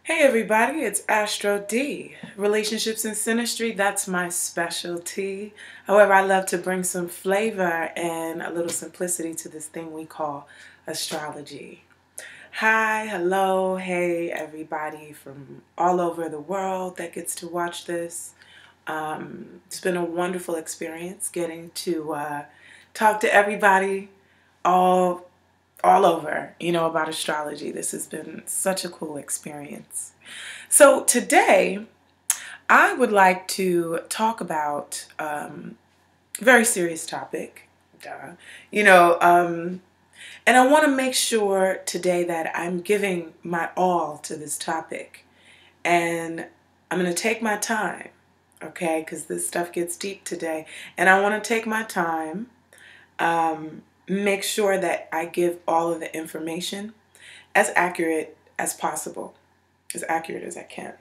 Hey everybody, it's Astro D. Relationships and synastry, that's my specialty. However, I love to bring some flavor and a little simplicity to this thing we call astrology. Hi, hello, hey everybody from all over the world that gets to watch this. It's been a wonderful experience getting to talk to everybody all over, about astrology. This has been such a cool experience. So today, I would like to talk about a very serious topic, and I want to make sure today that I'm giving my all to this topic, and I'm going to take my time, okay, because this stuff gets deep today, and I want to take my time, make sure that I give all of the information as accurate as possible, as accurate as I can.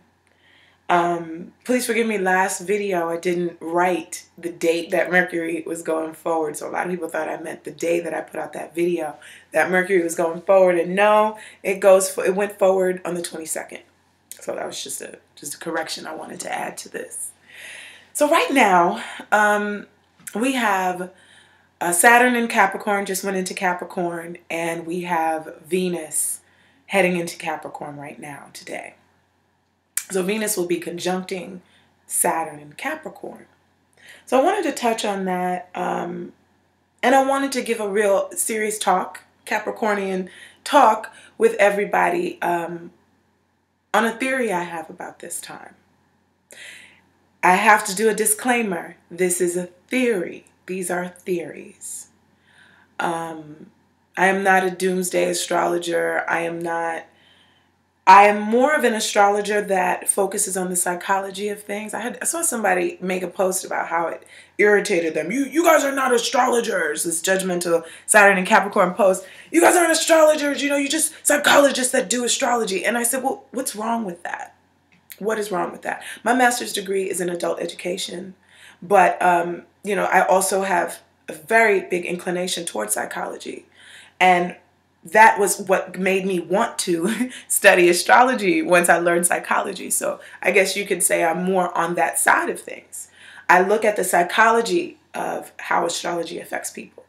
Please forgive me, last video I didn't write the date that Mercury was going forward, so a lot of people thought I meant the day that I put out that video that Mercury was going forward, and no, it went forward on the 22nd. So that was just a correction I wanted to add to this. So right now, we have Saturn in Capricorn just went into Capricorn, and we have Venus heading into Capricorn right now today. So Venus will be conjuncting Saturn in Capricorn. So I wanted to touch on that, and I wanted to give a real serious talk, Capricornian talk with everybody on a theory I have about this time. I have to do a disclaimer. This is a theory. These are theories. I am not a doomsday astrologer. I am more of an astrologer that focuses on the psychology of things. I saw somebody make a post about how it irritated them. You guys are not astrologers. This judgmental Saturn and Capricorn post. You guys aren't astrologers. You just psychologists that do astrology. And I said, well, what's wrong with that? What is wrong with that? My master's degree is in adult education, but I also have a very big inclination towards psychology, and that was what made me want to study astrology once I learned psychology. So I guess you could say I'm more on that side of things. I look at the psychology of how astrology affects people,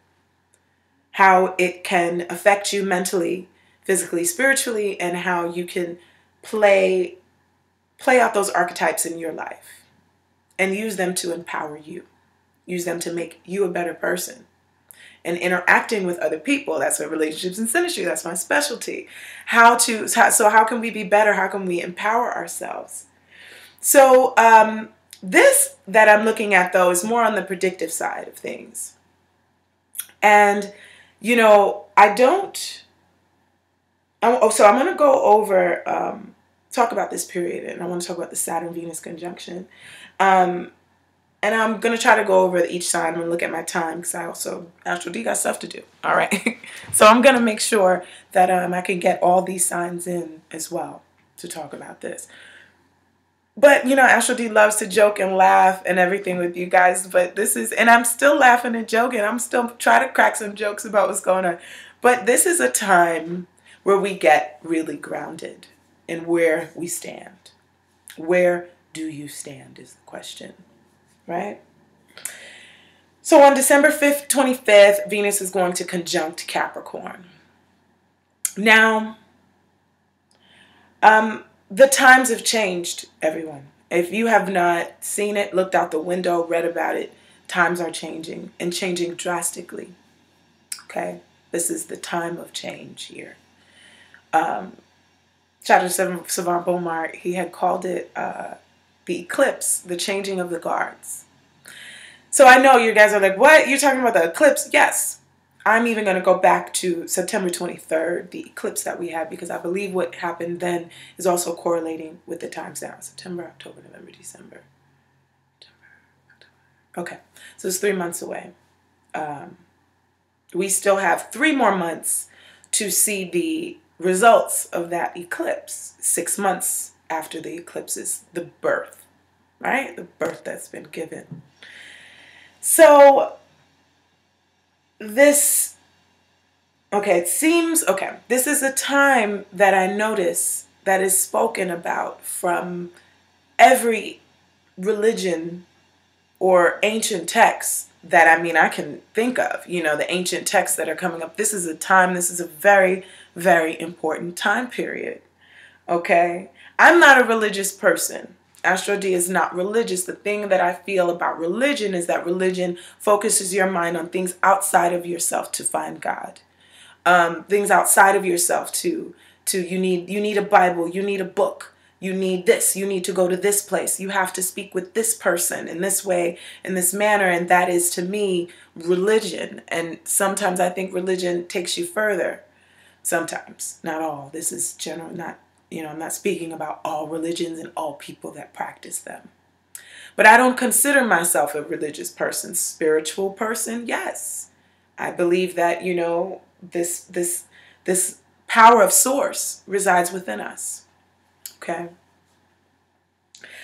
how it can affect you mentally, physically, spiritually, and how you can play out those archetypes in your life and use them to empower you, use them to make you a better person. And interacting with other people, that's what relationships and synastry, that's my specialty. How can we be better? How can we empower ourselves? So this that I'm looking at, though, is more on the predictive side of things. And, so I'm going to go over, talk about this period, and I want to talk about the Saturn-Venus conjunction. And I'm going to try to go over each sign and look at my time, because I also, Astro D, got stuff to do. All right. So I'm going to make sure that I can get all these signs in as well to talk about this. But, Astro D loves to joke and laugh and everything with you guys. But and I'm still laughing and joking. I'm still trying to crack some jokes about what's going on. But this is a time where we get really grounded in where we stand. Where do you stand is the question. Right? So on December 5th, 25th, Venus is going to conjunct Capricorn. Now, the times have changed, everyone. If you have not seen it, looked out the window, read about it, times are changing, and changing drastically. Okay? This is the time of change here. Chapter 7 of Savant Beaumont, he had called it the eclipse, the changing of the guards. So I know you guys are like, what? You're talking about the eclipse? Yes. I'm even going to go back to September 23rd, the eclipse that we had, because I believe what happened then is also correlating with the times now. September, October, November, December. Okay. So it's 3 months away. We still have 3 more months to see the results of that eclipse. 6 months after the eclipse is the birth, right? The birth that's been given. So this is a time that I notice that is spoken about from every religion or ancient texts that I can think of, the ancient texts that are coming up. This is a very, very important time period. Okay? I'm not a religious person. Astro D is not religious. The thing that I feel about religion is that religion focuses your mind on things outside of yourself to find God. Things outside of yourself to you need a Bible, you need a book, you need this, you need to go to this place, you have to speak with this person in this way, in this manner, and that is to me religion. And sometimes I think religion takes you further. Sometimes, not all. This is general, not, I'm not speaking about all religions and all people that practice them. But I don't consider myself a religious person. Spiritual person, yes. I believe that, this power of source resides within us. Okay?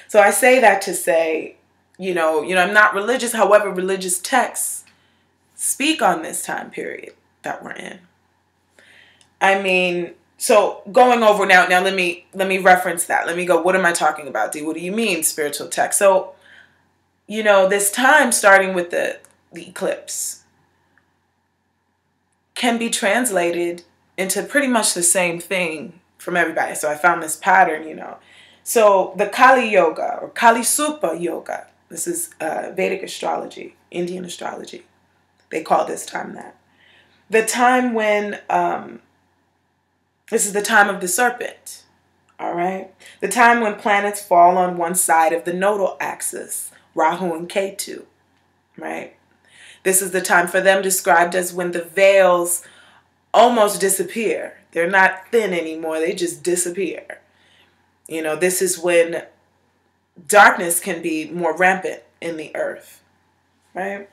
So I say that to say, I'm not religious. However, religious texts speak on this time period that we're in. So going over now let me reference that. Let me go, what am I talking about, D? What do you mean spiritual text? So, this time starting with the eclipse can be translated into pretty much the same thing from everybody. So I found this pattern, So the Kali Yoga or Kali Supa Yoga, this is Vedic astrology, Indian astrology. They call this time that. The time when, this is the time of the serpent, all right? The time when planets fall on one side of the nodal axis, Rahu and Ketu, right? This is the time for them described as when the veils almost disappear. They're not thin anymore. They just disappear. This is when darkness can be more rampant in the earth, right?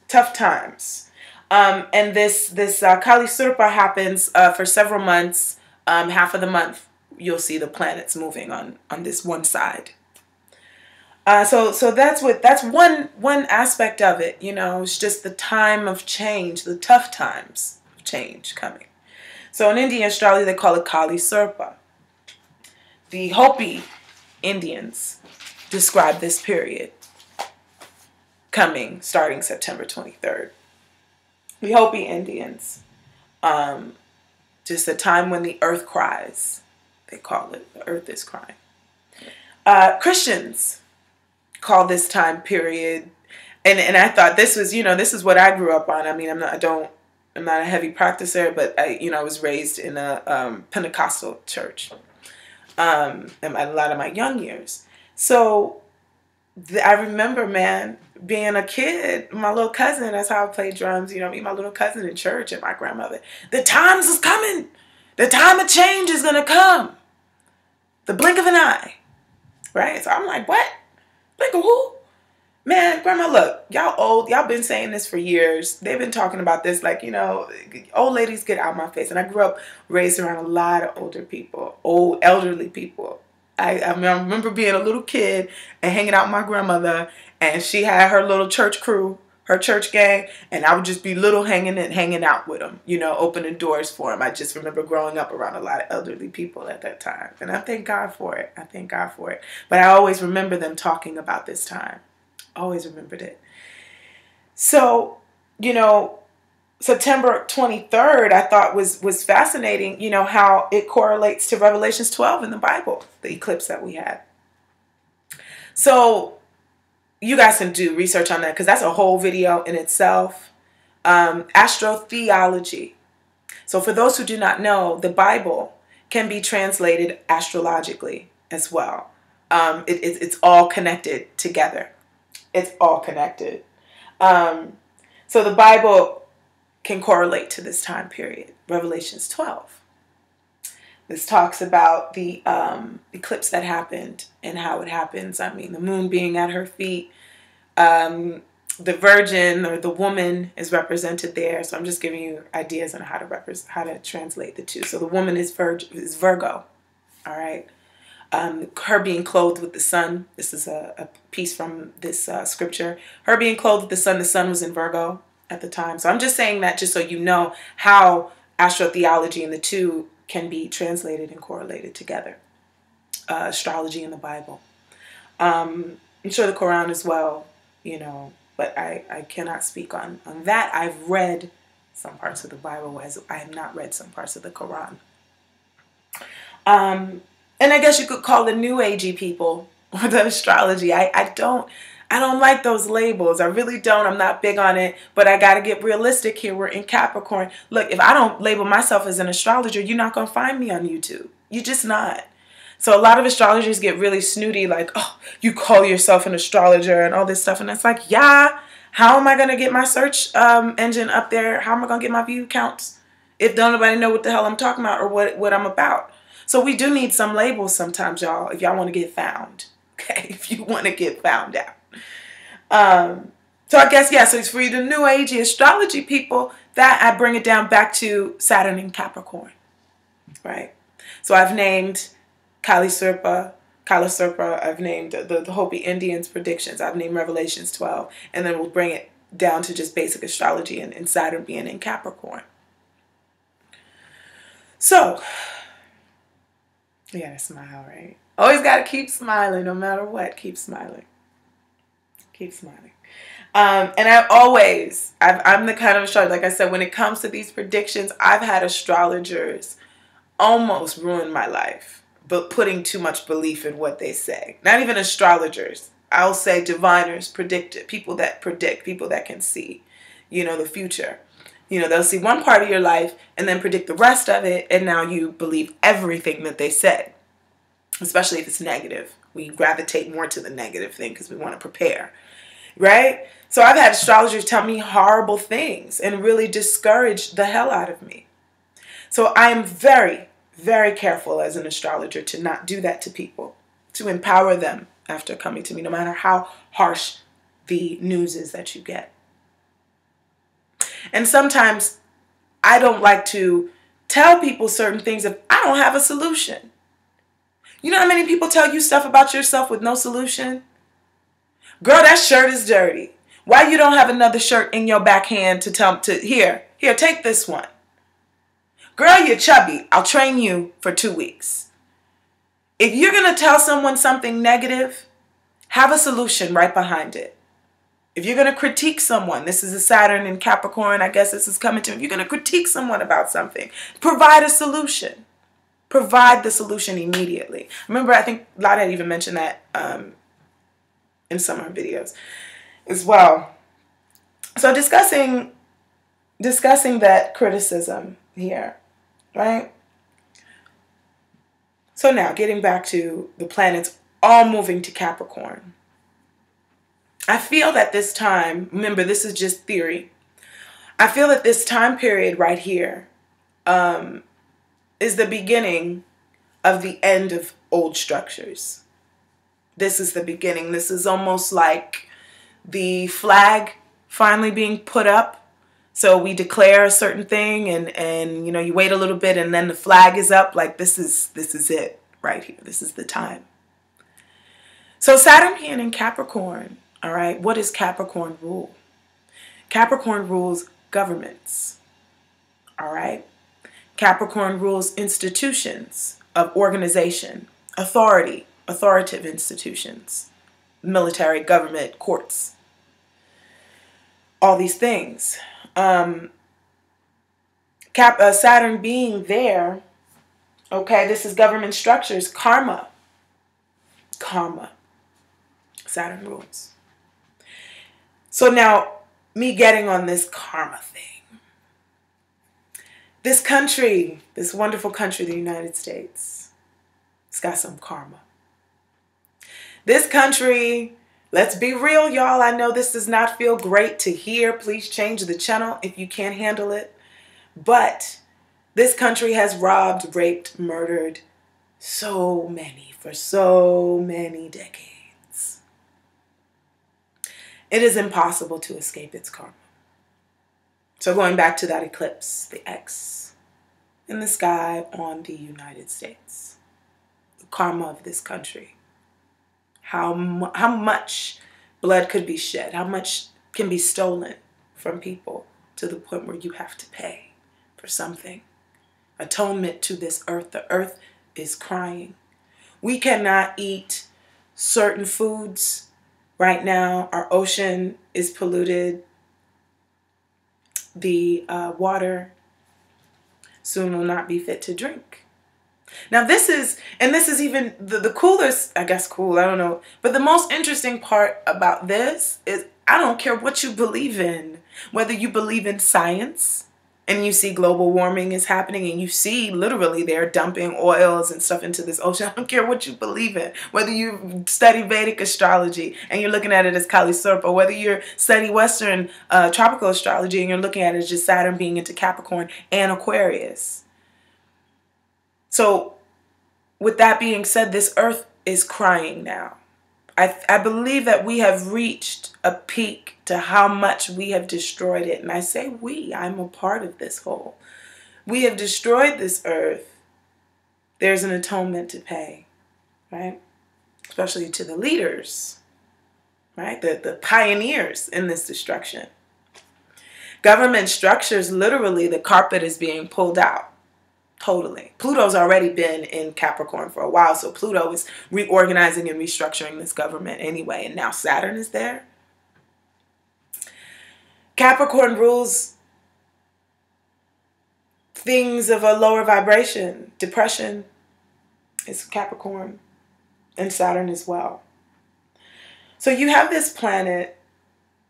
Tough times. And this Kali Surpa happens for several months. Half of the month, you'll see the planets moving on this one side. So that's one aspect of it. It's just the time of change, the tough times of change coming. So in Indian astrology, they call it Kali Surpa. The Hopi Indians describe this period coming starting September 23rd. The Hopi Indians, just a time when the earth cries, they call it. The earth is crying. Christians call this time period, and I thought this was, this is what I grew up on. I'm not a heavy practicer, but I was raised in a Pentecostal church, in a lot of my young years. So I remember, man, being a kid, my little cousin, that's how I played drums, me, my little cousin in church and my grandmother. The times is coming. The time of change is going to come. The blink of an eye. Right? So I'm like, what? Blink of who? Man, grandma, look, y'all old. Y'all been saying this for years. They've been talking about this like, old ladies get out my face. And I grew up raised around a lot of older people, old elderly people. I remember being a little kid and hanging out with my grandmother, and she had her little church crew, her church gang, and I would just be little hanging out with them, opening doors for them. I just remember growing up around a lot of elderly people at that time, and I thank God for it. But I always remember them talking about this time. Always remembered it. So, September 23rd, I thought was fascinating, how it correlates to Revelations 12 in the Bible, the eclipse that we had. So you guys can do research on that because that's a whole video in itself. Astrotheology. So for those who do not know, the Bible can be translated astrologically as well. It's all connected together. It's all connected. So the Bible can correlate to this time period, Revelations 12. This talks about the eclipse that happened and how it happens. The moon being at her feet. The virgin or the woman is represented there. So I'm just giving you ideas on how to translate the two. So the woman is Virgo. All right. Her being clothed with the sun. This is a piece from this scripture. Her being clothed with the sun was in Virgo at the time. So I'm just saying that just so you know how astrotheology and the two can be translated and correlated together. Astrology in the Bible. I'm sure the Quran as well, you know, but I cannot speak on that. I've read some parts of the Bible, as I have not read some parts of the Quran. And I guess you could call the New Agey people or the astrology. I don't like those labels. I really don't. I'm not big on it, but I got to get realistic here. We're in Capricorn. Look, if I don't label myself as an astrologer, you're not going to find me on YouTube. You're just not. So a lot of astrologers get really snooty, like, oh, you call yourself an astrologer and all this stuff. And it's like, yeah, how am I going to get my search engine up there? How am I going to get my view counts if don't nobody know what the hell I'm talking about or what I'm about? So we do need some labels sometimes, y'all, if y'all want to get found. Okay, if you want to get found out. So I guess, yeah, so it's for you, the New Agey astrology people, that I bring it down back to Saturn in Capricorn, right? So I've named Kali Sirpa, I've named the Hopi Indians' predictions, I've named Revelations 12, and then we'll bring it down to just basic astrology and Saturn being in Capricorn. So, you gotta smile, right? Always gotta keep smiling no matter what. Keep smiling. Keep smiling. And I'm the kind of astrologer, like I said, when it comes to these predictions, I've had astrologers almost ruin my life, but putting too much belief in what they say. Not even astrologers. I'll say diviners, people that predict, people that can see, you know, the future. You know, they'll see one part of your life and then predict the rest of it, and now you believe everything that they said, especially if it's negative. We gravitate more to the negative thing because we want to prepare, right? So I've had astrologers tell me horrible things and really discourage the hell out of me. So I am very, very careful as an astrologer to not do that to people, to empower them after coming to me, no matter how harsh the news is that you get. And sometimes I don't like to tell people certain things if I don't have a solution. You know how many people tell you stuff about yourself with no solution? Girl, that shirt is dirty. Why you don't have another shirt in your backhand to tell here, take this one. Girl, you're chubby. I'll train you for 2 weeks. If you're going to tell someone something negative, have a solution right behind it. If you're going to critique someone, this is a Saturn in Capricorn, I guess this is coming to, if you're going to critique someone about something, provide a solution. Provide the solution immediately. Remember, I think Lada had even mentioned that in some of her videos as well. So discussing that criticism here, right? So now, getting back to the planets all moving to Capricorn. I feel that this time, remember, this is just theory. I feel that this time period right here is the beginning of the end of old structures. This is the beginning. This is almost like the flag finally being put up. So we declare a certain thing and you know, you wait a little bit and then the flag is up. Like this is it right here. This is the time. So Saturn being in Capricorn, all right, what does Capricorn rule? Capricorn rules governments, all right? Capricorn rules institutions of organization, authoritative institutions, military, government, courts, all these things. Saturn being there, okay, this is government structures, karma. Saturn rules. So now, me getting on this karma thing. This country, this wonderful country, the United States, it's got some karma. This country, let's be real, y'all. I know this does not feel great to hear. Please change the channel if you can't handle it. But this country has robbed, raped, murdered so many for so many decades. It is impossible to escape its karma. So going back to that eclipse, the X in the sky on the United States, the karma of this country, how much blood could be shed, how much can be stolen from people to the point where you have to pay for something atonement to this earth. The earth is crying. We cannot eat certain foods right now. Our ocean is polluted. The water soon will not be fit to drink. Now this is even the coolest, I guess cool, I don't know. But the most interesting part about this is I don't care what you believe in. Whether you believe in science and you see global warming is happening and you see literally they're dumping oils and stuff into this ocean. I don't care what you believe in. Whether you study Vedic astrology and you're looking at it as Kali Surp, or whether you study Western tropical astrology and you're looking at it as just Saturn being into Capricorn and Aquarius. So with that being said, this earth is crying now. I believe that we have reached a peak to how much we have destroyed it. And I say we, I'm a part of this whole. We have destroyed this earth. There's an atonement to pay, right? Especially to the leaders, right? The pioneers in this destruction. Government structures, literally the carpet is being pulled out. Totally. Pluto's already been in Capricorn for a while, so Pluto is reorganizing and restructuring this government anyway, and now Saturn is there. Capricorn rules things of a lower vibration. Depression is Capricorn, and Saturn as well. So you have this planet,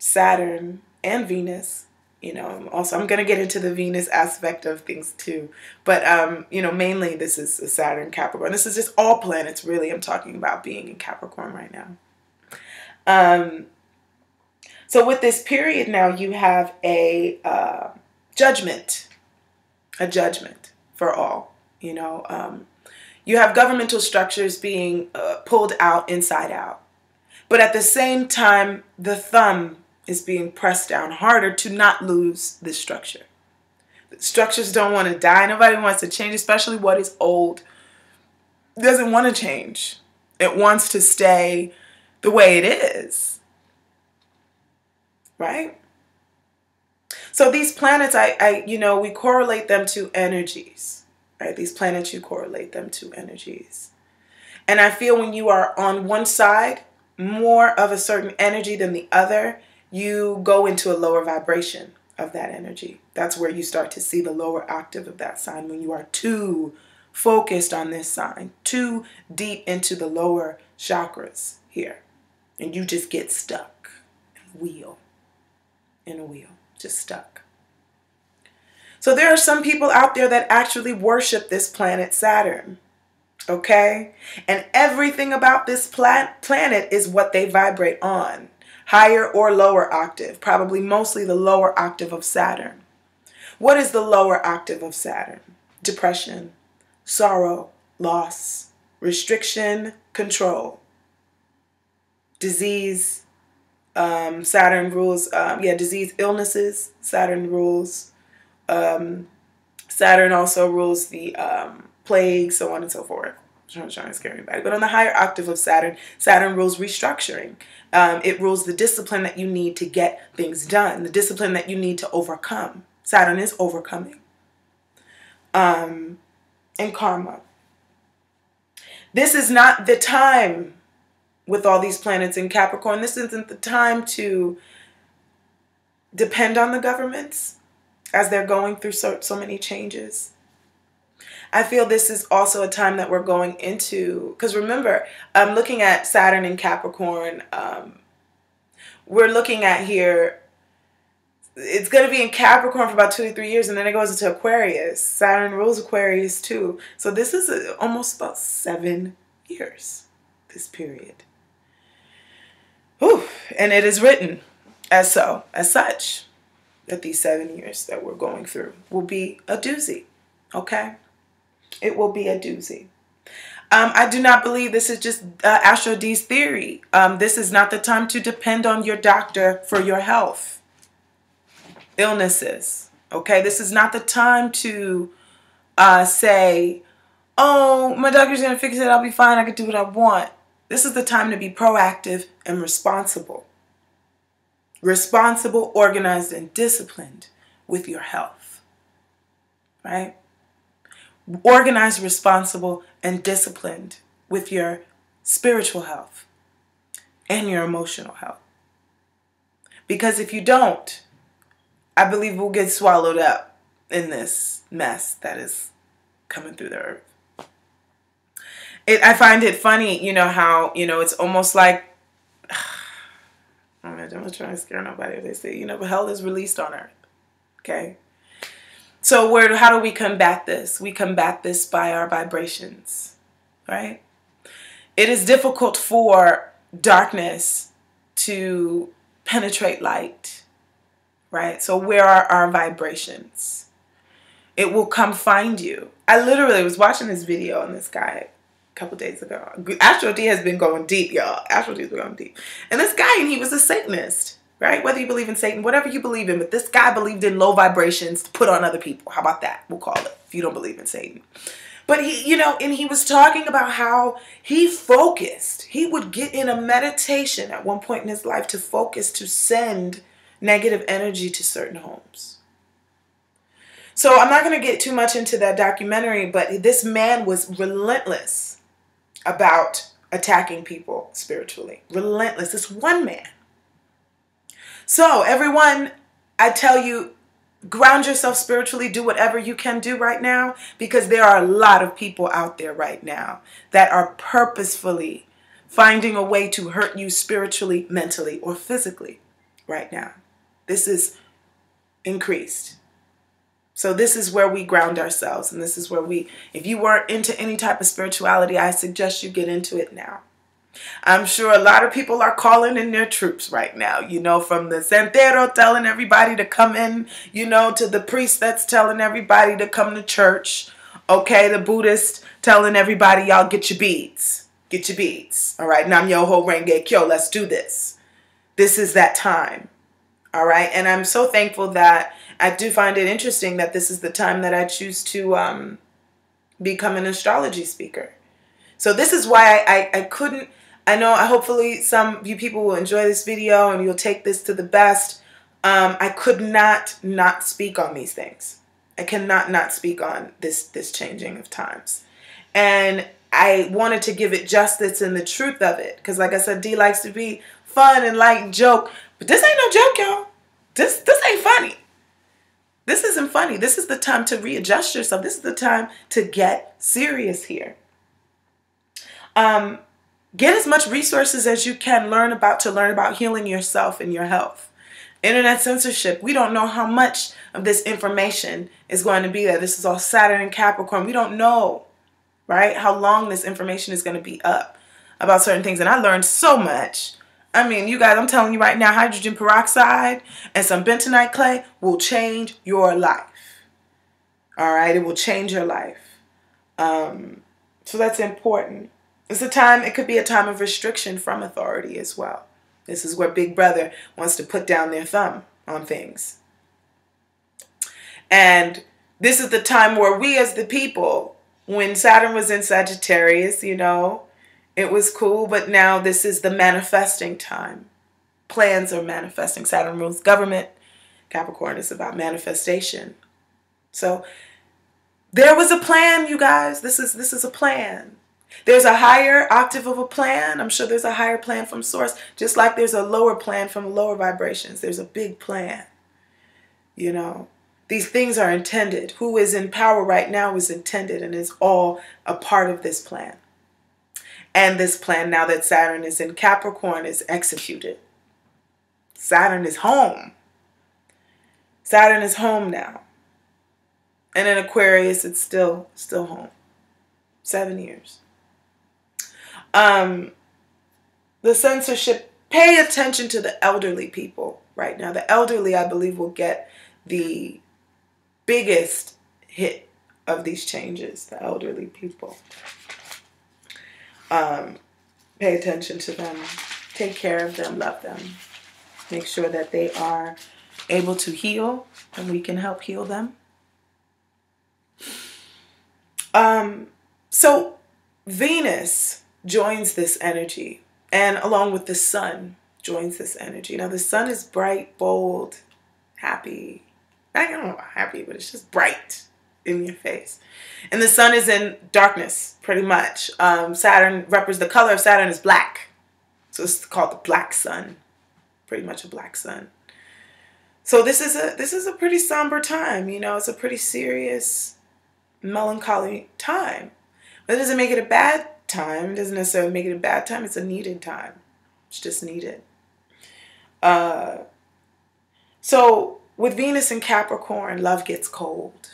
Saturn and Venus. You know, also I'm going to get into the Venus aspect of things too. But, you know, mainly this is a Saturn Capricorn. This is just all planets, really. I'm talking about being in Capricorn right now. So with this period now, you have a judgment for all. You know, you have governmental structures being pulled out inside out. But at the same time, the thumb is being pressed down harder to not lose this structure. The structures don't want to die. Nobody wants to change, especially what is old. It doesn't want to change. It wants to stay the way it is. Right? So these planets, you know, we correlate them to energies. Right? These planets, you correlate them to energies. And I feel when you are on one side, more of a certain energy than the other, you go into a lower vibration of that energy. That's where you start to see the lower octave of that sign when you are too focused on this sign, too deep into the lower chakras here. And you just get stuck in a wheel, just stuck. So there are some people out there that actually worship this planet Saturn. Okay? And everything about this planet is what they vibrate on. Higher or lower octave, probably mostly the lower octave of Saturn. What is the lower octave of Saturn? Depression, sorrow, loss, restriction, control, disease. Saturn rules, disease, illnesses. Saturn rules. Saturn also rules the plague, so on and so forth. I'm trying to scare anybody. But on the higher octave of Saturn, Saturn rules restructuring. It rules the discipline that you need to get things done, the discipline that you need to overcome. Saturn is overcoming. And karma. This is not the time with all these planets in Capricorn. This isn't the time to depend on the governments as they're going through so many changes. I feel this is also a time that we're going into, because remember, I'm looking at Saturn in Capricorn. We're looking at here, it's going to be in Capricorn for about 2 to 3 years, and then it goes into Aquarius. Saturn rules Aquarius too. So this is almost about 7 years, this period. Whew. And it is written as such, that these 7 years that we're going through will be a doozy, okay? It will be a doozy. I do not believe this is just Astro D's theory. This is not the time to depend on your doctor for your health. Illnesses. Okay, this is not the time to say, oh, my doctor's going to fix it. I'll be fine. I can do what I want. This is the time to be proactive and responsible. Responsible, organized, and disciplined with your health. Right? organized, responsible, and disciplined with your spiritual health and your emotional health. Because if you don't, I believe we'll get swallowed up in this mess that is coming through the earth. I find it funny, how, it's almost like, I'm not trying to scare nobody. They say, but hell is released on earth. Okay? So how do we combat this? We combat this by our vibrations, right? It is difficult for darkness to penetrate light, right? So where are our vibrations? It will come find you. I literally was watching this video on this guy a couple days ago. Astro D has been going deep, y'all. Astro D has been going deep. And this guy, and he was a Satanist, right? Whether you believe in Satan, whatever you believe in, but this guy believed in low vibrations to put on other people. How about that? We'll call it, if you don't believe in Satan. But he, and he was talking about how he focused. He would get in a meditation at one point in his life to focus, to send negative energy to certain homes. So I'm not going to get too much into that documentary, but this man was relentless about attacking people spiritually. Relentless. This one man. So everyone, I tell you, ground yourself spiritually. Do whatever you can do right now, because there are a lot of people out there right now that are purposefully finding a way to hurt you spiritually, mentally, or physically right now. This is increased. So this is where we ground ourselves, and this is where if you weren't into any type of spirituality, I suggest you get into it now. I'm sure a lot of people are calling in their troops right now, from the santero telling everybody to come in, to the priest that's telling everybody to come to church. Okay, the Buddhist telling everybody, y'all get your beads. Get your beads. All right, Nam Yo Ho Renge Kyo, let's do this. This is that time. All right, and I'm so thankful that I do find it interesting that this is the time that I choose to become an astrology speaker. So this is why I couldn't. Hopefully some of you people will enjoy this video and you'll take this to the best. I could not speak on these things. I cannot not speak on this changing of times. And I wanted to give it justice and the truth of it. Because like I said, D likes to be fun and light and joke. But this ain't no joke, y'all. This ain't funny. This isn't funny. This is the time to readjust yourself. This is the time to get serious here. Get as much resources as you can learn about healing yourself and your health. Internet censorship. We don't know how much of this information is going to be there. This is all Saturn and Capricorn. We don't know, right, how long this information is going to be up about certain things. And I learned so much. I mean, you guys, I'm telling you right now, hydrogen peroxide and some bentonite clay will change your life. All right, it will change your life. So that's important. It could be a time of restriction from authority as well. This is where Big Brother wants to put down their thumb on things. And this is the time where we as the people, when Saturn was in Sagittarius, it was cool, but now this is the manifesting time. Plans are manifesting. Saturn rules government. Capricorn is about manifestation. So there was a plan, you guys. This is a plan. There's a higher octave of a plan. I'm sure there's a higher plan from source, just like there's a lower plan from lower vibrations. There's a big plan. These things are intended. Who is in power right now is intended and is all a part of this plan. And this plan, now that Saturn is in Capricorn, is executed. Saturn is home. Saturn is home now. And in Aquarius, it's still home. 7 years. The censorship, pay attention to the elderly people right now. The elderly, I believe, will get the biggest hit of these changes. The elderly people. Pay attention to them. Take care of them. Love them. Make sure that they are able to heal and we can help heal them. So Venus joins this energy, and along with the sun joins this energy. Now the sun is bright, bold, happy. I don't know about happy, but it's just bright. in your face. And the sun is in darkness, pretty much. Saturn represents, the color of Saturn is black. So it's called the black sun. Pretty much a black sun. So this is a pretty somber time, you know. It's a pretty serious, melancholy time. But it doesn't make it a bad time. It doesn't necessarily make it a bad time. It's a needed time. It's just needed. So with Venus in Capricorn, love gets cold.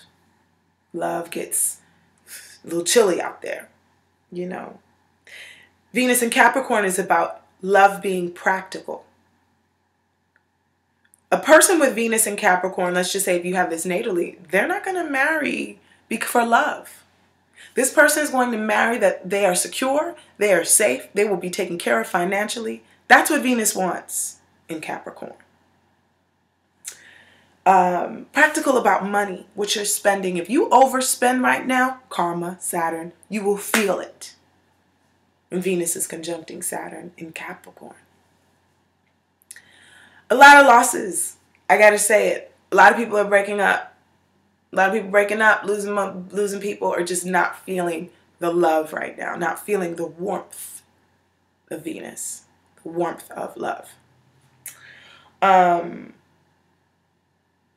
Love gets a little chilly out there, you know. Venus in Capricorn is about love being practical. A person with Venus in Capricorn, let's just say if you have this natally, they're not going to marry for love. This person is going to marry that they are secure, they are safe, they will be taken care of financially. That's what Venus wants in Capricorn. Practical about money, what you're spending. If you overspend right now, karma, Saturn, you will feel it. And Venus is conjuncting Saturn in Capricorn. A lot of losses. I gotta say it. A lot of people are breaking up. A lot of people breaking up, losing people, or just not feeling the love right now. Not feeling the warmth of Venus. The warmth of love.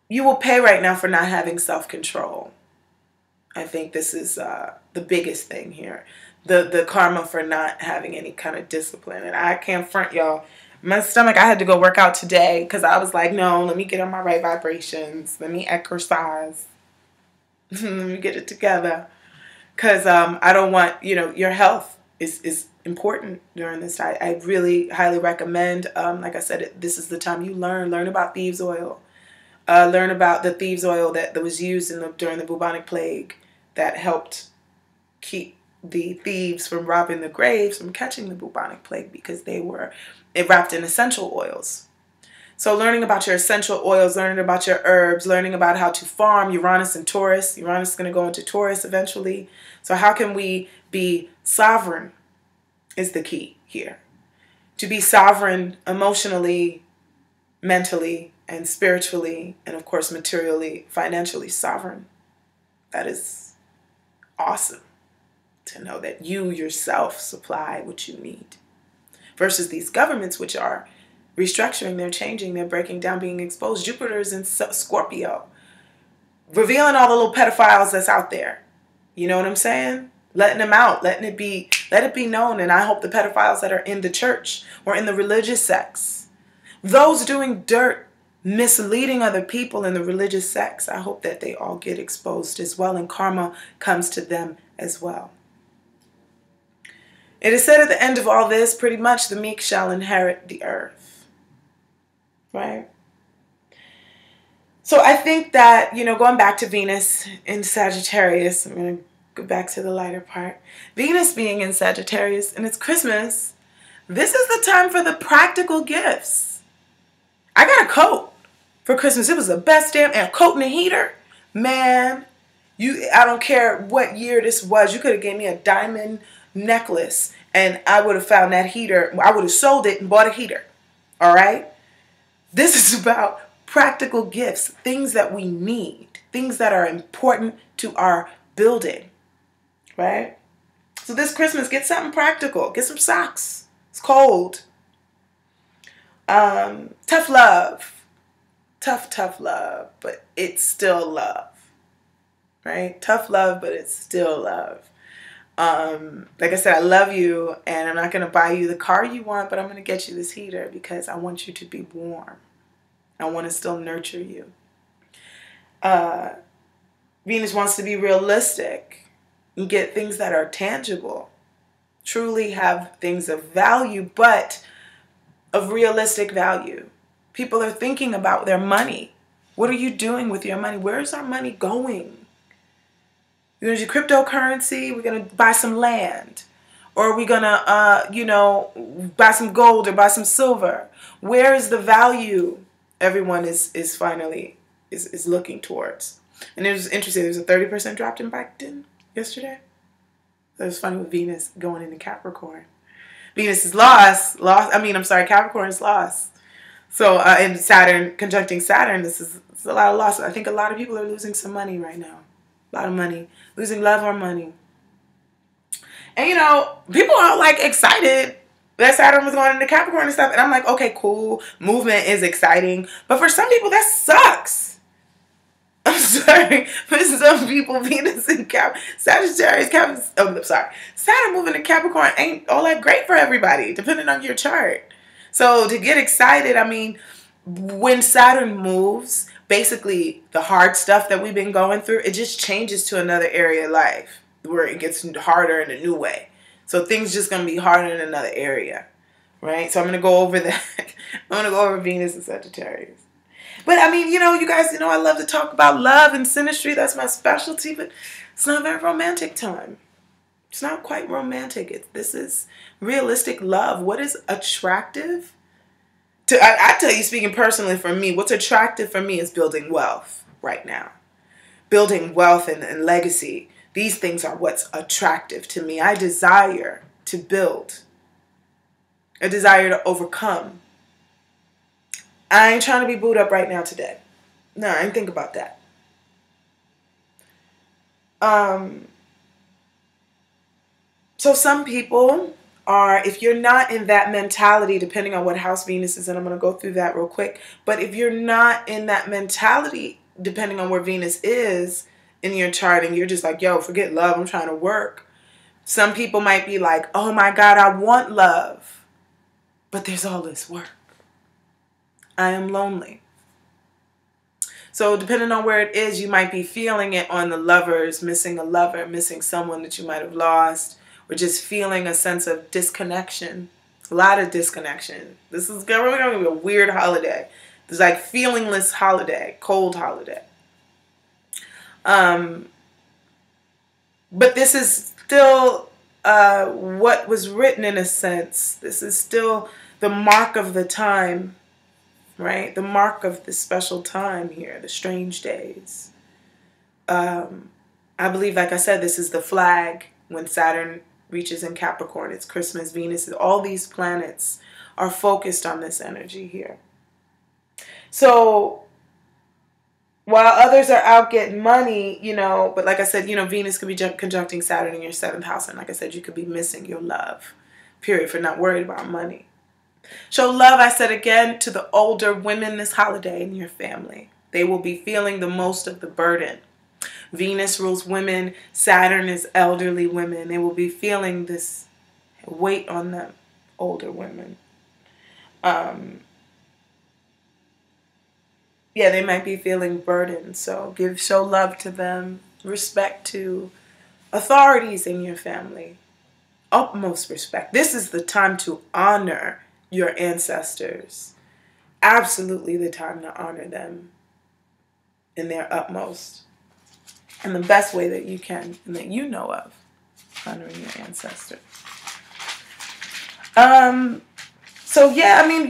You will pay right now for not having self-control. I think this is the biggest thing here. The karma for not having any kind of discipline. And I can't front y'all. My stomach, I had to go work out today because I was like, no, let me get on my right vibrations. Let me exercise. Let me get it together. Because I don't want, you know, your health is important during this time. I really highly recommend, like I said, this is the time you learn about thieves oil. Learn about the thieves oil that was used during the bubonic plague that helped keep the thieves from robbing the graves, from catching the bubonic plague, because they were wrapped in essential oils. So learning about your essential oils, learning about your herbs, learning about how to farm, Uranus and Taurus. Uranus is going to go into Taurus eventually. So how can we be sovereign is the key here. To be sovereign emotionally, mentally, and spiritually, and of course materially, financially sovereign. That is awesome to know that you yourself supply what you need. Versus these governments, which are restructuring, they're changing, they're breaking down, being exposed. Jupiter is in Scorpio, revealing all the little pedophiles that's out there. You know what I'm saying? Letting them out, let it be known. And I hope the pedophiles that are in the church or in the religious sects, those doing dirt, misleading other people in the religious sects, I hope that they all get exposed as well, and karma comes to them as well. It is said at the end of all this, pretty much, the meek shall inherit the earth. Right? So I think that, you know, going back to Venus in Sagittarius, I'm going to go back to the lighter part. Venus being in Sagittarius, and it's Christmas, this is the time for the practical gifts. I got a coat for Christmas. It was the best damn, and a coat and a heater. Man, I don't care what year this was. You could have gave me a diamond necklace and I would have found that heater. I would have sold it and bought a heater. All right? This is about practical gifts, things that we need, things that are important to our building. Right? So this Christmas, get something practical. Get some socks. It's cold. Tough love. Tough love, but it's still love. Right? Tough love, but it's still love. Like I said, I love you, and I'm not going to buy you the car you want, but I'm going to get you this heater because I want you to be warm. I want to still nurture you. Venus wants to be realistic and get things that are tangible. Truly have things of value, but of realistic value. People are thinking about their money. What are you doing with your money? Where is our money going? You're going to do cryptocurrency? We're going to buy some land? Or are we going to, buy some gold or buy some silver? Where is the value everyone is finally looking towards? And it was interesting. There was a 30% drop in Biden yesterday. That was funny with Venus going into Capricorn. Venus is Capricorn is lost. So, and Saturn, conjuncting Saturn, it's a lot of loss. I think a lot of people are losing some money right now. A lot of money. Losing love or money. And, you know, people are, like, excited that Saturn was going into Capricorn and stuff. And I'm like, okay, cool. Movement is exciting. But for some people, that sucks. I'm sorry. For some people, Venus and Sagittarius, Saturn moving to Capricorn ain't all that great for everybody, depending on your chart. So to get excited, I mean, when Saturn moves, basically the hard stuff that we've been going through, it just changes to another area of life where it gets harder in a new way. So things just going to be harder in another area, right? So I'm going to go over that. I'm going to go over Venus and Sagittarius. But I mean, you know, you guys, you know, I love to talk about love and synastry. That's my specialty, but it's not a very romantic time. It's not quite romantic. This is realistic love. What is attractive? I tell you, speaking personally for me, what's attractive for me is building wealth right now. Building wealth and legacy. These things are what's attractive to me. I desire to build. I desire to overcome. I ain't trying to be booed up right now today. No, I ain't think about that. So some people are, if you're not in that mentality, depending on what house Venus is in, I'm going to go through that real quick. But if you're not in that mentality, depending on where Venus is in your chart, and you're just like, yo, forget love, I'm trying to work. Some people might be like, oh my God, I want love, but there's all this work. I am lonely. So depending on where it is, you might be feeling it on the lovers, missing a lover, missing someone that you might have lost, or just feeling a sense of disconnection. A lot of disconnection. This is really going to be a weird holiday. It's like feelingless holiday, cold holiday. But this is still what was written in a sense. This is still the mark of the time. Right? The mark of this special time here, the strange days. I believe, like I said, this is the flag when Saturn reaches in Capricorn. It's Christmas, Venus, all these planets are focused on this energy here. So while others are out getting money, you know, but like I said, you know, Venus could be conjuncting Saturn in your 7th house. And like I said, you could be missing your love, period, for not worried about money. Show love, I said again, to the older women this holiday in your family. They will be feeling the most of the burden. Venus rules women. Saturn is elderly women. They will be feeling this weight on them, older women. Yeah, they might be feeling burdened. So show love to them. Respect to authorities in your family. Utmost respect. This is the time to honor your ancestors. Absolutely the time to honor them in their utmost. And the best way that you can and that you know of, honoring your ancestors. So yeah, I mean,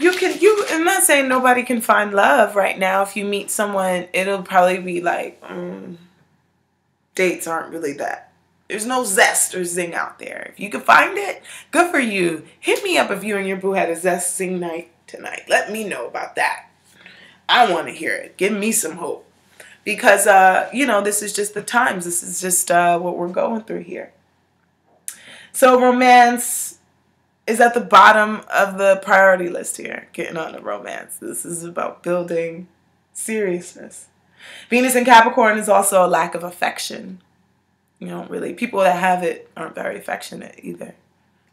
I'm not saying nobody can find love right now. If you meet someone, it'll probably be like, dates aren't really that. There's no zest or zing out there. If you can find it, good for you. Hit me up if you and your boo had a zest zing night tonight. Let me know about that. I want to hear it. Give me some hope. Because, you know, this is just the times. This is just what we're going through here. So romance is at the bottom of the priority list here. Getting on the romance. This is about building seriousness. Venus in Capricorn is also a lack of affection. You know, really, people that have it aren't very affectionate either.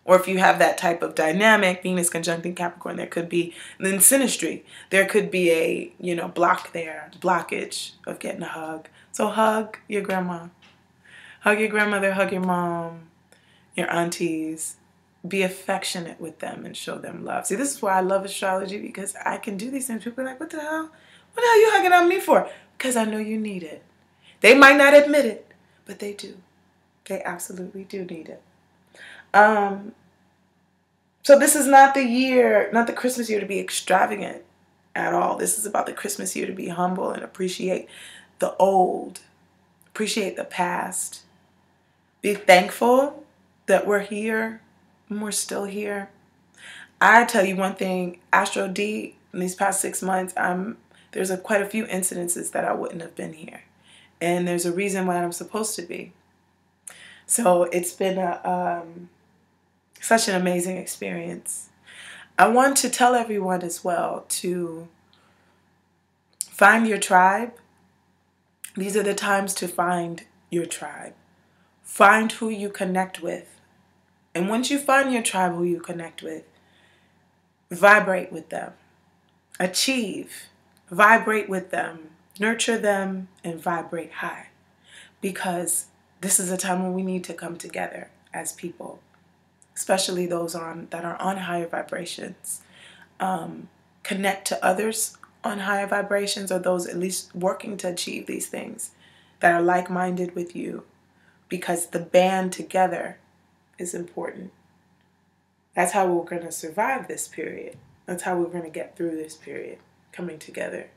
Or if you have that type of dynamic, Venus conjuncting Capricorn, there could be, in synastry, there could be a, you know, blockage of getting a hug. So hug your grandma. Hug your grandmother, hug your mom, your aunties. Be affectionate with them and show them love. See, this is why I love astrology, because I can do these things. People are like, what the hell? What the hell are you hugging on me for? Because I know you need it. They might not admit it, but they do. They absolutely do need it. So this is not the year, not the Christmas year to be extravagant at all. This is about the Christmas year to be humble and appreciate the old, appreciate the past. Be thankful that we're here and we're still here. I tell you one thing, Astro D, in these past 6 months, there's quite a few incidences that I wouldn't have been here. and there's a reason why I'm supposed to be. So it's been such an amazing experience. I want to tell everyone as well to find your tribe. These are the times to find your tribe. Find who you connect with. And once you find your tribe, who you connect with, vibrate with them. Achieve. Vibrate with them. Nurture them and vibrate high. Because this is a time when we need to come together as people, especially those that are on higher vibrations. Connect to others on higher vibrations, or those at least working to achieve these things that are like-minded with you, because the band together is important. That's how we're going to survive this period. That's how we're going to get through this period, coming together,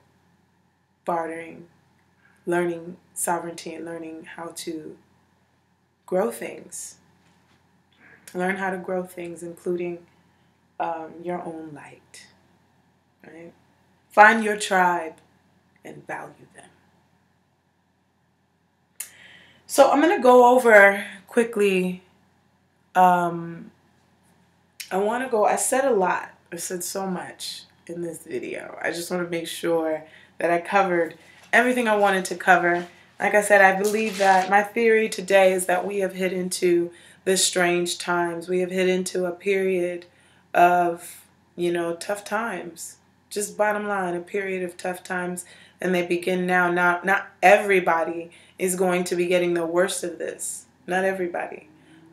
bartering, learning sovereignty, and learning how to grow things. Learn how to grow things, including your own light. Right? Find your tribe and value them. So I'm going to go over quickly. I said a lot. I said so much in this video. I just want to make sure that I covered everything I wanted to cover. Like I said, I believe that my theory today is that we have hit into the strange times. We have hit into a period of, tough times. Just bottom line, a period of tough times, and they begin now. Not everybody is going to be getting the worst of this. Not everybody.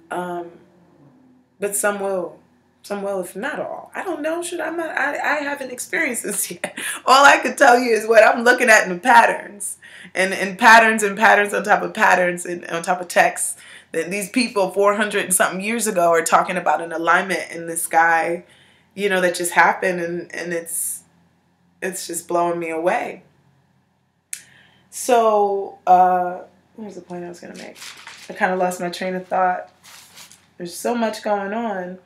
But some will. Some will, if not all. I don't know. I haven't experienced this yet. All I could tell you is what I'm looking at in the patterns. And patterns and patterns on top of patterns and on top of texts. That these people 400 and something years ago are talking about an alignment in the sky, that just happened, and it's just blowing me away. So, what was the point I was going to make? I kind of lost my train of thought. There's so much going on.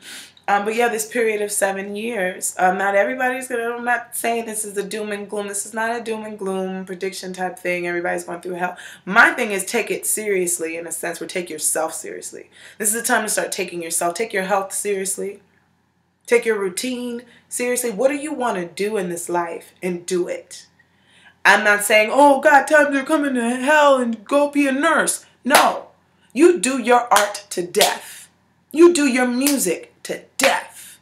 But yeah, this period of 7 years, not everybody's I'm not saying this is a doom and gloom. This is not a doom and gloom prediction type thing. Everybody's going through hell. My thing is take it seriously, in a sense, or take yourself seriously. This is the time to start taking yourself. Take your health seriously. Take your routine seriously. What do you want to do in this life? And do it. I'm not saying, oh God, time to come into hell and go be a nurse. No. You do your art to death. You do your music to death.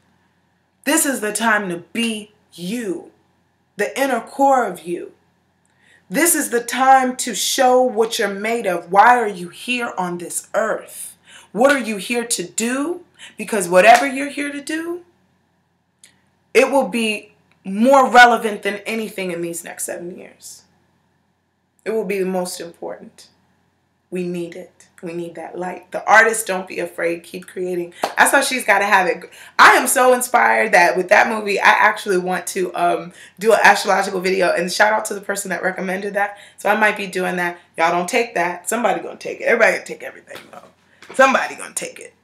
This is the time to be you, the inner core of you. This is the time to show what you're made of. Why are you here on this earth? What are you here to do? Because whatever you're here to do, it will be more relevant than anything in these next 7 years. It will be the most important. We need it. We need that light. The artists, don't be afraid. Keep creating. That's how she's got to have it. I am so inspired that with that movie, I actually want to do an astrological video. And shout out to the person that recommended that. So I might be doing that. Y'all don't take that. Somebody going to take it. Everybody going to take everything, though. Somebody going to take it.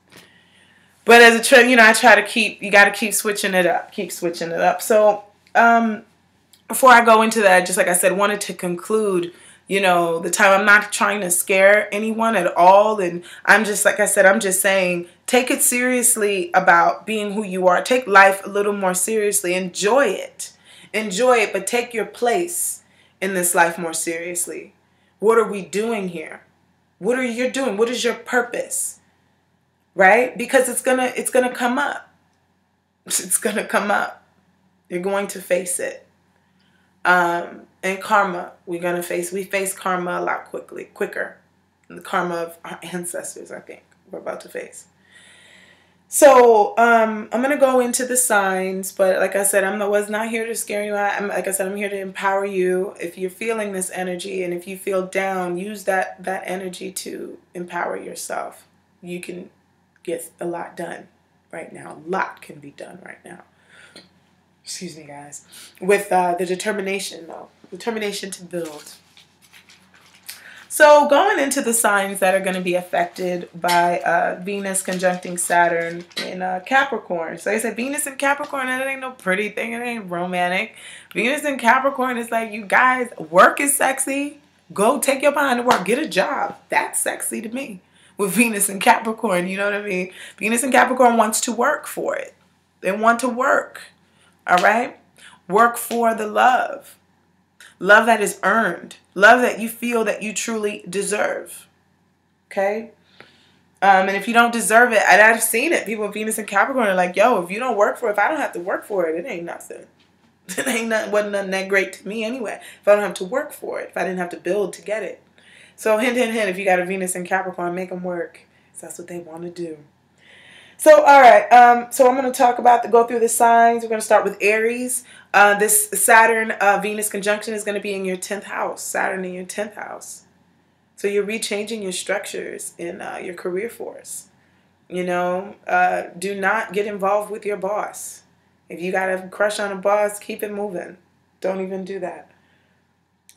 But as a trend, I try to you got to keep switching it up. Keep switching it up. So before I go into that, just like I said, wanted to conclude the time. I'm not trying to scare anyone at all. And I'm just, like I said, I'm just saying, take it seriously about being who you are. Take life a little more seriously. Enjoy it. Enjoy it, but take your place in this life more seriously. What are we doing here? What are you doing? What is your purpose? Right? Because it's gonna come up. It's gonna come up. You're going to face it. And karma, we face karma a lot quicker. The karma of our ancestors, I think, we're about to face. So, I'm going to go into the signs, but like I said, was not here to scare you out. Like I said, I'm here to empower you. If you're feeling this energy, and if you feel down, use that energy to empower yourself. You can get a lot done right now. A lot can be done right now. Excuse me, guys. With the determination, though. Determination to build. So going into the signs that are going to be affected by Venus conjuncting Saturn in Capricorn. So I said Venus in Capricorn, and it ain't no pretty thing. It ain't romantic. Venus in Capricorn is like, you guys, work is sexy. Go take your behind to work. Get a job. That's sexy to me. With Venus and Capricorn, you know what I mean? Venus and Capricorn wants to work for it. They want to work. All right? Work for the love. Love that is earned. Love that you feel that you truly deserve. Okay? And if you don't deserve it, and I've seen it. People with Venus and Capricorn are like, yo, if you don't work for it, if I don't have to work for it, it ain't nothing. It ain't nothing, wasn't nothing that great to me anyway. If I don't have to work for it, if I didn't have to build to get it. So hint, hint, hint, if you got a Venus and Capricorn, make them work. So that's what they want to do. So, all right. So I'm going to go through the signs. We're going to start with Aries. This Saturn Venus conjunction is going to be in your 10th house. Saturn in your 10th house. So you're rechanging your structures in your career force. You know, do not get involved with your boss. If you got a crush on a boss, keep it moving. Don't even do that.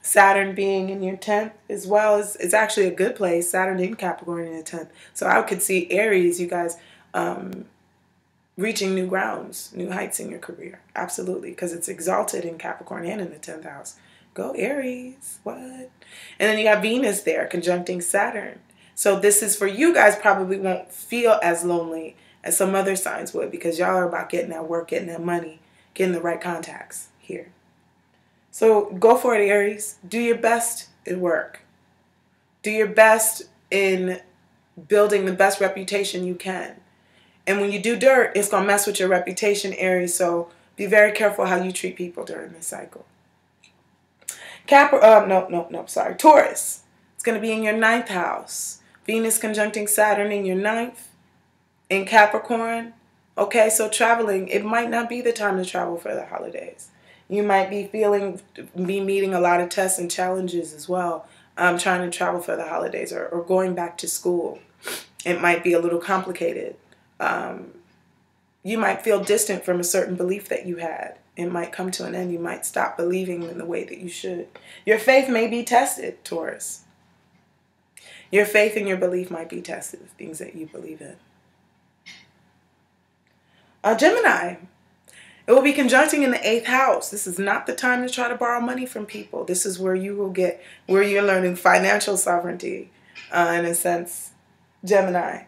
Saturn being in your 10th as well is actually a good place. Saturn in Capricorn in your 10th. So I could see Aries, you guys, reaching new grounds, new heights in your career. Absolutely. Because it's exalted in Capricorn and in the 10th house. Go Aries. What? And then you got Venus there conjuncting Saturn. So this is for you guys, probably won't feel as lonely as some other signs would, because y'all are about getting that work, getting that money, getting the right contacts here. So go for it, Aries. Do your best at work. Do your best in building the best reputation you can. And when you do dirt, it's going to mess with your reputation, Aries. So be very careful how you treat people during this cycle. Taurus. It's going to be in your 9th house. Venus conjuncting Saturn in your 9th. In Capricorn. Okay, so traveling. It might not be the time to travel for the holidays. You might be meeting a lot of tests and challenges as well. Trying to travel for the holidays or going back to school. It might be a little complicated. You might feel distant from a certain belief that you had. It might come to an end. You might stop believing in the way that you should. Your faith may be tested, Taurus. Your faith and your belief might be tested, things that you believe in. Gemini. It will be conjuncting in the 8th house. This is not the time to try to borrow money from people. This is where you will get, where you're learning financial sovereignty, in a sense, Gemini.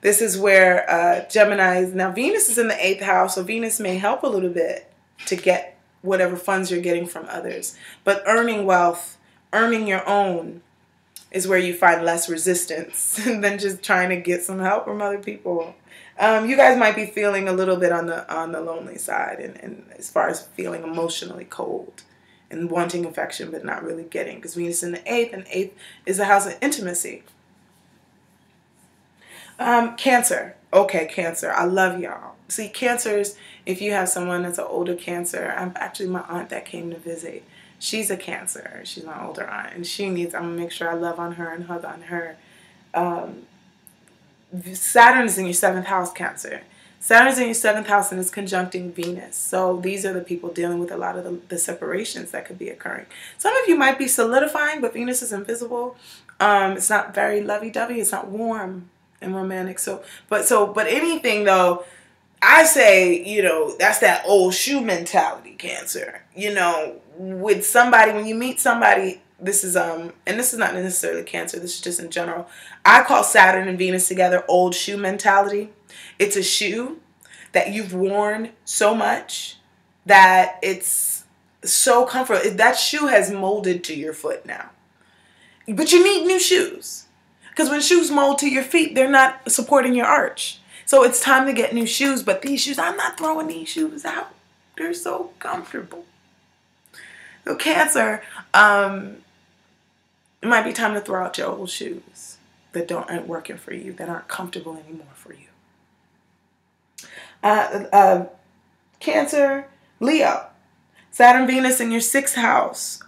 This is where Gemini is. Now, Venus is in the 8th house, so Venus may help a little bit to get whatever funds you're getting from others. But earning wealth, earning your own, is where you find less resistance than just trying to get some help from other people. You guys might be feeling a little bit on the lonely side, and as far as feeling emotionally cold and wanting affection but not really getting, because Venus in the 8th, and 8th is a house of intimacy. Cancer. Okay, Cancer. I love y'all. See, Cancers, if you have someone that's an older Cancer, actually my aunt that came to visit, she's a Cancer. She's my older aunt, and I'm going to make sure I love on her and hug on her. Saturn is in your 7th house, Cancer. Saturn is in your 7th house and is conjuncting Venus. So these are the people dealing with a lot of the separations that could be occurring. Some of you might be solidifying, but Venus is invisible. It's not very lovey-dovey. It's not warm and romantic. But anything though, I say, you know, that's that old shoe mentality, Cancer. You know, with somebody, when you meet somebody, this is and this is not necessarily Cancer, this is just in general. I call Saturn and Venus together old shoe mentality. It's a shoe that you've worn so much that it's so comfortable. That shoe has molded to your foot now. But you need new shoes. Because when shoes mold to your feet, they're not supporting your arch. So it's time to get new shoes. But these shoes, I'm not throwing these shoes out. They're so comfortable. So Cancer, it might be time to throw out your old shoes that aren't working for you, that aren't comfortable anymore for you. Cancer, Leo. Saturn, Venus in your 6th house.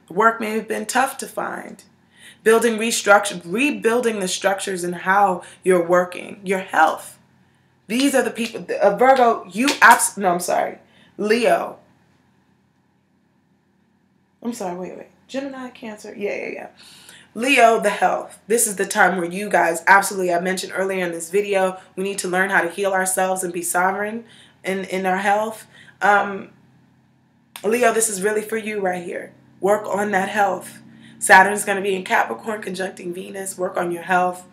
Work may have been tough to find. Rebuilding the structures and how you're working. Your health. These are the people. Virgo, Leo. I'm sorry, wait. Gemini, Cancer. Yeah. Leo, the health. This is the time where you guys, absolutely, I mentioned earlier in this video, we need to learn how to heal ourselves and be sovereign in our health. Leo, this is really for you right here. Work on that health. Saturn's going to be in Capricorn conjuncting Venus. Work on your health.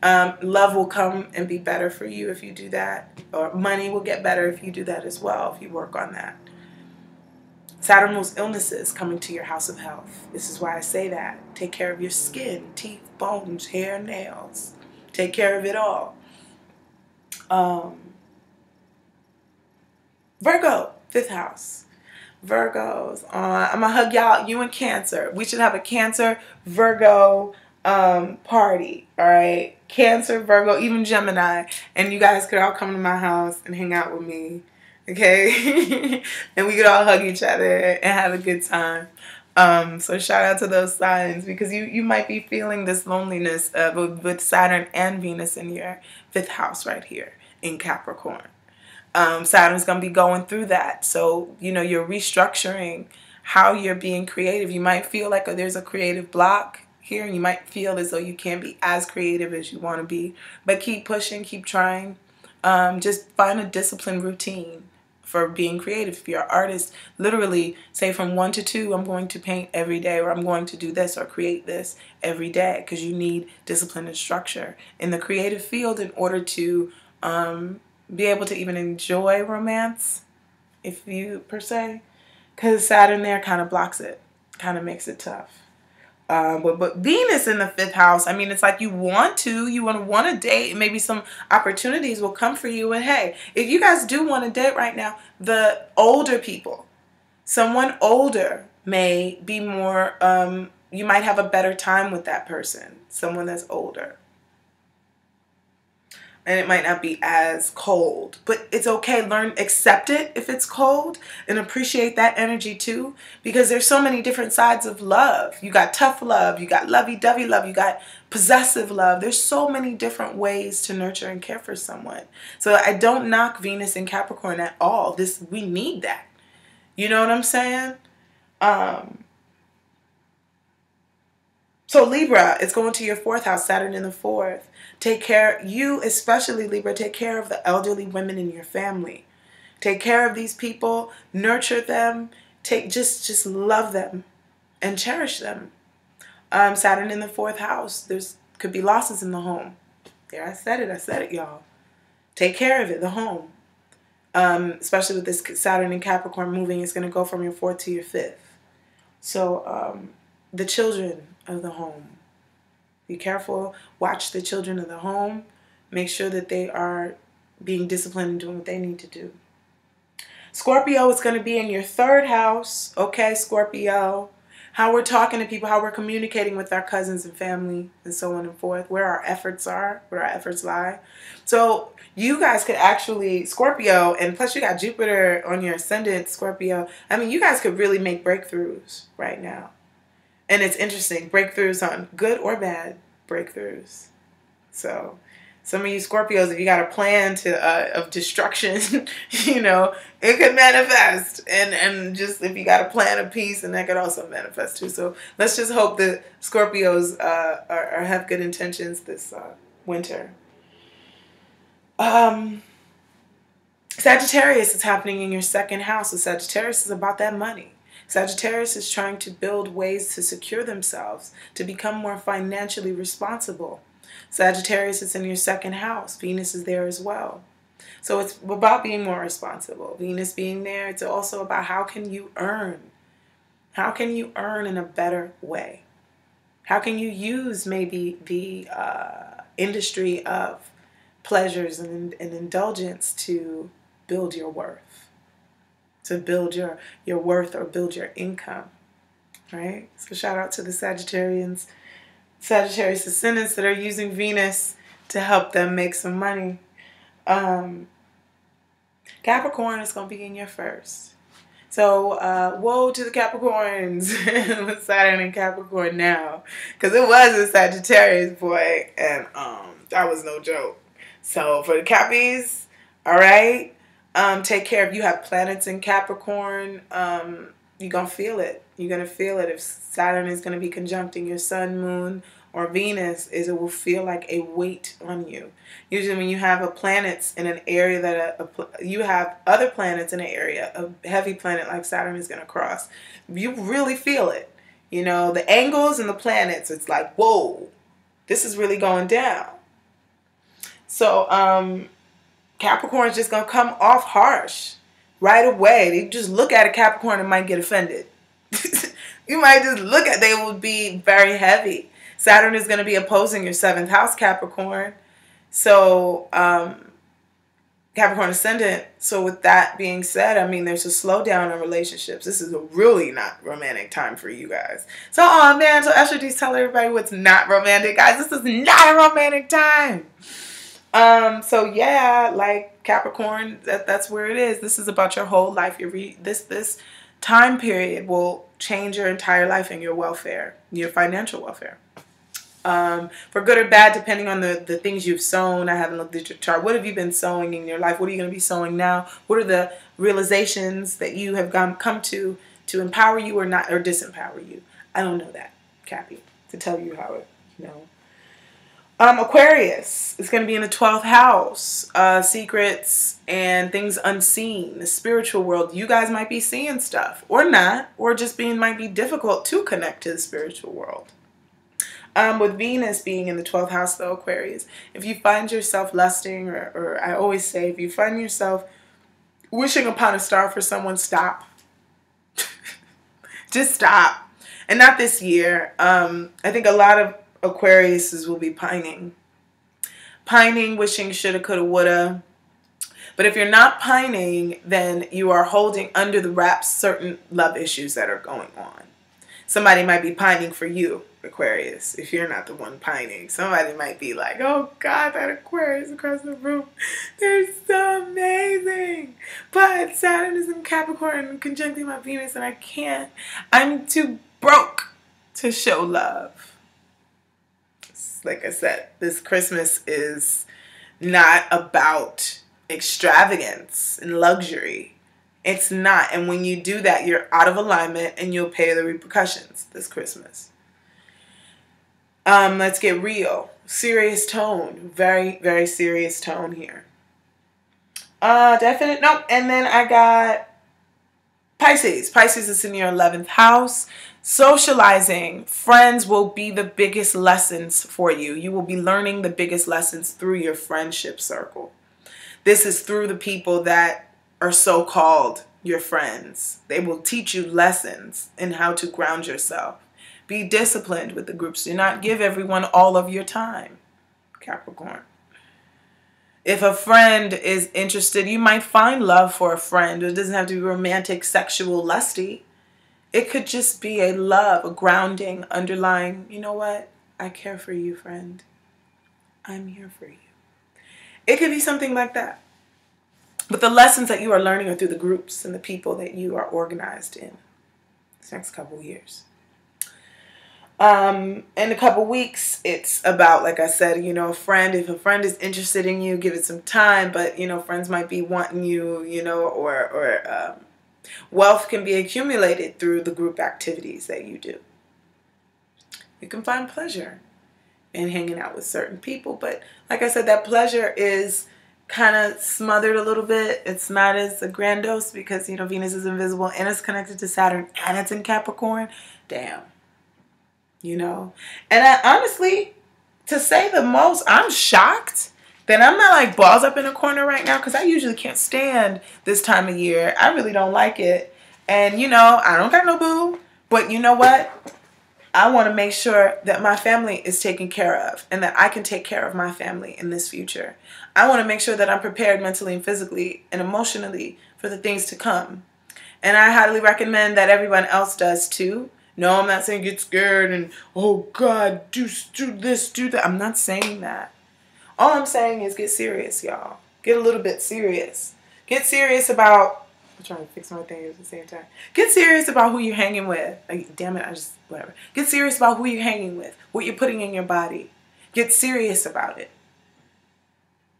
Love will come and be better for you if you do that. Or money will get better if you do that as well, if you work on that. Saturn moves illnesses coming to your house of health. This is why I say that. Take care of your skin, teeth, bones, hair, nails. Take care of it all. Virgo, 5th house. Virgos. I'm going to hug y'all. You and Cancer. We should have a Cancer, Virgo party. All right? Cancer, Virgo, even Gemini. And you guys could all come to my house and hang out with me. Okay? And we could all hug each other and have a good time. So shout out to those signs, because you might be feeling this loneliness with Saturn and Venus in your 5th house right here in Capricorn. Saturn's going to be going through that. So, you're restructuring how you're being creative. You might feel like there's a creative block here. You might feel as though you can't be as creative as you want to be. But keep pushing, keep trying. Just find a disciplined routine for being creative. If you're an artist, literally say from 1 to 2, I'm going to paint every day, or I'm going to do this or create this every day, because you need discipline and structure in the creative field in order to be able to even enjoy romance, per se, because Saturn there kind of blocks it, kind of makes it tough. But Venus in the 5th house, I mean, it's like you want to date, maybe some opportunities will come for you. And hey, if you guys do want to date right now, the older people, someone older may be more, you might have a better time with that person, someone that's older. And it might not be as cold, but it's okay. Accept it if it's cold, and appreciate that energy too, because there's so many different sides of love. You got tough love, you got lovey-dovey love, you got possessive love. There's so many different ways to nurture and care for someone. So I don't knock Venus in Capricorn at all. We need that. You know what I'm saying? So Libra, it's going to your 4th house, Saturn in the 4th. Take care, you especially Libra, take care of the elderly women in your family. Take care of these people, nurture them, just love them and cherish them. Saturn in the 4th house, could be losses in the home. There, I said it, y'all. Take care of it, the home. Especially with this Saturn in Capricorn moving, it's going to go from your 4th to your 5th. So the children of the home. Be careful. Watch the children of the home. Make sure that they are being disciplined and doing what they need to do. Scorpio is going to be in your 3rd house. Okay, Scorpio. How we're talking to people, how we're communicating with our cousins and family, and so on and forth. Where our efforts are, where our efforts lie. So you guys could actually, Scorpio, and plus you got Jupiter on your ascendant, Scorpio. I mean, you guys could really make breakthroughs right now. And it's interesting, breakthroughs on good or bad breakthroughs. So some of you Scorpios, if you got a plan of destruction, it could manifest. And just if you got a plan of peace, and that could also manifest too. So let's just hope that Scorpios have good intentions this winter. Sagittarius is happening in your 2nd house. So Sagittarius is about that money. Sagittarius is trying to build ways to secure themselves, to become more financially responsible. Sagittarius is in your 2nd house. Venus is there as well. So it's about being more responsible. Venus being there, it's also about how can you earn? How can you earn in a better way? How can you use maybe the industry of pleasures and indulgence to build your worth? To build your worth or build your income, right? So shout out to the Sagittarius ascendants that are using Venus to help them make some money. Capricorn is going to be in your 1st. So woe to the Capricorns with Saturn and Capricorn now, because it was a Sagittarius boy, and that was no joke. So for the Cappies, all right. Take care of, you have planets in Capricorn, you're going to feel it. You're going to feel it. If Saturn is going to be conjuncting your sun, moon, or Venus, it will feel like a weight on you. Usually when you have planets in an area that you have other planets in an area, a heavy planet like Saturn is going to cross, you really feel it. You know, the angles and the planets, it's like, whoa, this is really going down. So Capricorn's just going to come off harsh right away. They just look at a Capricorn and might get offended. You might just look at, they will be very heavy. Saturn is going to be opposing your 7th house, Capricorn. So, Capricorn ascendant. So with that being said, I mean, there's a slowdown in relationships. This is a really not romantic time for you guys. So, oh man, so Astro D's tell everybody what's not romantic. Guys, this is not a romantic time. So yeah, like Capricorn, that's where it is. This is about your whole life. This time period will change your entire life and your welfare, your financial welfare. For good or bad, depending on the things you've sown. I haven't looked at your chart. What have you been sowing in your life? What are you going to be sowing now? What are the realizations that you have come to empower you or not, or disempower you? I don't know that, Cappy, to tell you how it, you know. Aquarius is going to be in the 12th house. Secrets and things unseen. The spiritual world. You guys might be seeing stuff or not, or just might be difficult to connect to the spiritual world. With Venus being in the 12th house, though, Aquarius, if you find yourself lusting, or I always say, if you find yourself wishing upon a star for someone, stop. Just stop. And not this year. I think a lot of Aquariuses will be pining. Pining, wishing shoulda, coulda, woulda. But if you're not pining, then you are holding under the wraps certain love issues that are going on. Somebody might be pining for you, Aquarius, if you're not the one pining. Somebody might be like, oh God, that Aquarius across the room, they're so amazing. But Saturn is in Capricorn conjuncting my Venus and I can't. I'm too broke to show love. Like I said, this Christmas is not about extravagance and luxury. It's not. And when you do that, you're out of alignment and you'll pay the repercussions this Christmas. Let's get real. Serious tone. Very, very serious tone here. Definite. Nope. And then I got Pisces. Pisces is in your 11th house. Socializing. Friends will be the biggest lessons for you. You will be learning the biggest lessons through your friendship circle. This is through the people that are so-called your friends. They will teach you lessons in how to ground yourself. Be disciplined with the groups. Do not give everyone all of your time, Capricorn. If a friend is interested, you might find love for a friend. It doesn't have to be romantic, sexual, lusty. It could just be a love, a grounding, underlying, you know what? I care for you, friend. I'm here for you. It could be something like that. But the lessons that you are learning are through the groups and the people that you are organized in this next couple of years. In a couple weeks, it's about, like I said, you know, a friend. If a friend is interested in you, give it some time. But, you know, friends might be wanting you, you know, or wealth can be accumulated through the group activities that you do. You can find pleasure in hanging out with certain people. But like I said, that pleasure is kind of smothered a little bit. It's not as grandiose because, you know, Venus is invisible and it's connected to Saturn and it's in Capricorn. Damn. You know? And I honestly, to say the most, I'm shocked that I'm not like balls up in a corner right now because I usually can't stand this time of year. I really don't like it. And, you know, I don't got no boo. But you know what? I want to make sure that my family is taken care of and that I can take care of my family in this future. I want to make sure that I'm prepared mentally and physically and emotionally for the things to come. And I highly recommend that everyone else does too. No, I'm not saying get scared and, oh God, do this, do that. I'm not saying that. All I'm saying is get serious, y'all. Get a little bit serious. Get serious about, I'm trying to fix my thing at the same time. Get serious about who you're hanging with. Like, damn it, whatever. Get serious about who you're hanging with, what you're putting in your body. Get serious about it.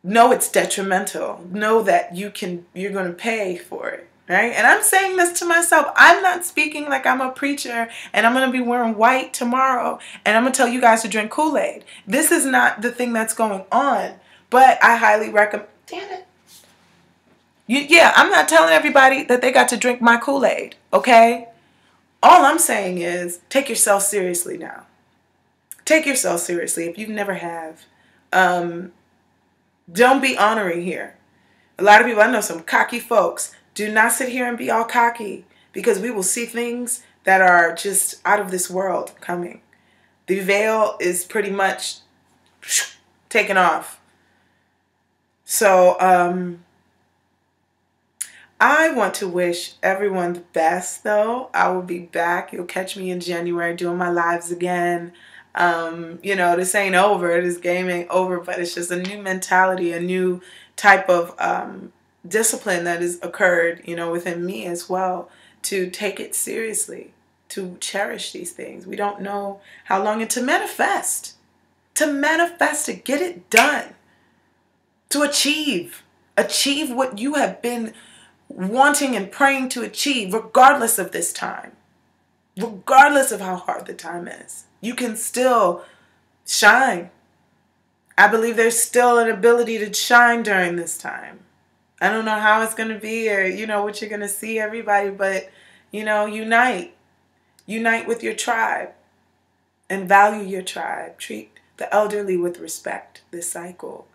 Know it's detrimental. Know that you're going to pay for it. Right? And I'm saying this to myself. I'm not speaking like I'm a preacher and I'm going to be wearing white tomorrow and I'm going to tell you guys to drink Kool-Aid. This is not the thing that's going on. But I highly recommend... Damn it. Yeah, I'm not telling everybody that they got to drink my Kool-Aid. Okay? All I'm saying is take yourself seriously now. Take yourself seriously if you never have. Don't be honoring here. A lot of people, I know some cocky folks. Do not sit here and be all cocky, because we will see things that are just out of this world coming. The veil is pretty much taken off. So I want to wish everyone the best, though. I will be back. You'll catch me in January doing my lives again. You know, this ain't over. This game ain't over, but it's just a new mentality, a new type of discipline that has occurred, you know, within me as well, to take it seriously, to cherish these things. We don't know how long, and to manifest, to get it done, to achieve what you have been wanting and praying to achieve, regardless of this time, regardless of how hard the time is. You can still shine. I believe there's still an ability to shine during this time. I don't know how it's going to be, or, you know, what you're going to see, everybody, but, you know, unite. Unite with your tribe and value your tribe. Treat the elderly with respect this cycle.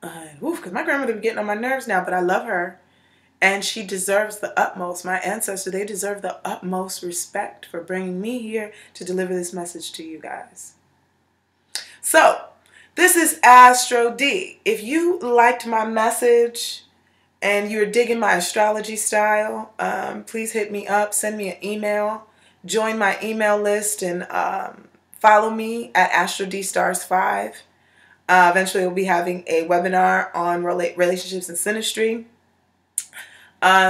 Because my grandmother be getting on my nerves now, but I love her. And she deserves the utmost. My ancestors, they deserve the utmost respect for bringing me here to deliver this message to you guys. So, this is Astro D. If you liked my message and you're digging my astrology style, please hit me up. Send me an email. Join my email list and follow me at Astro D Stars 5. Eventually, we'll be having a webinar on relationships and synastry.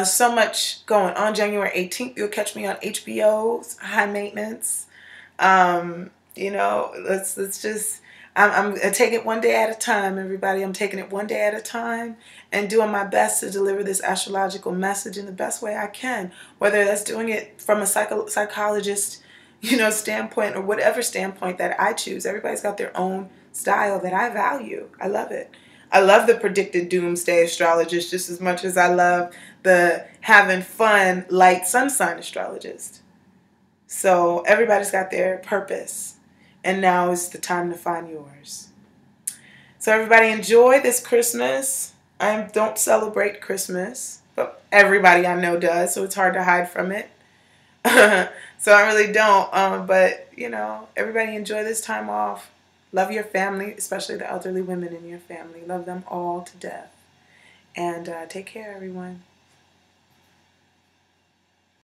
So much going on. January 18th, you'll catch me on HBO's High Maintenance. You know, let's just, I'm taking it one day at a time, everybody. I'm taking it one day at a time and doing my best to deliver this astrological message in the best way I can, whether that's doing it from a psychologist, you know, standpoint, or whatever standpoint that I choose. Everybody's got their own style that I value. I love it. I love the predicted doomsday astrologist just as much as I love the having fun light sun sign astrologist. So everybody's got their purpose, and now is the time to find yours. So everybody, enjoy this Christmas. I don't celebrate Christmas, but everybody I know does, so it's hard to hide from it. So I really don't, but, you know, everybody enjoy this time off. Love your family, especially the elderly women in your family. Love them all to death. And take care, everyone.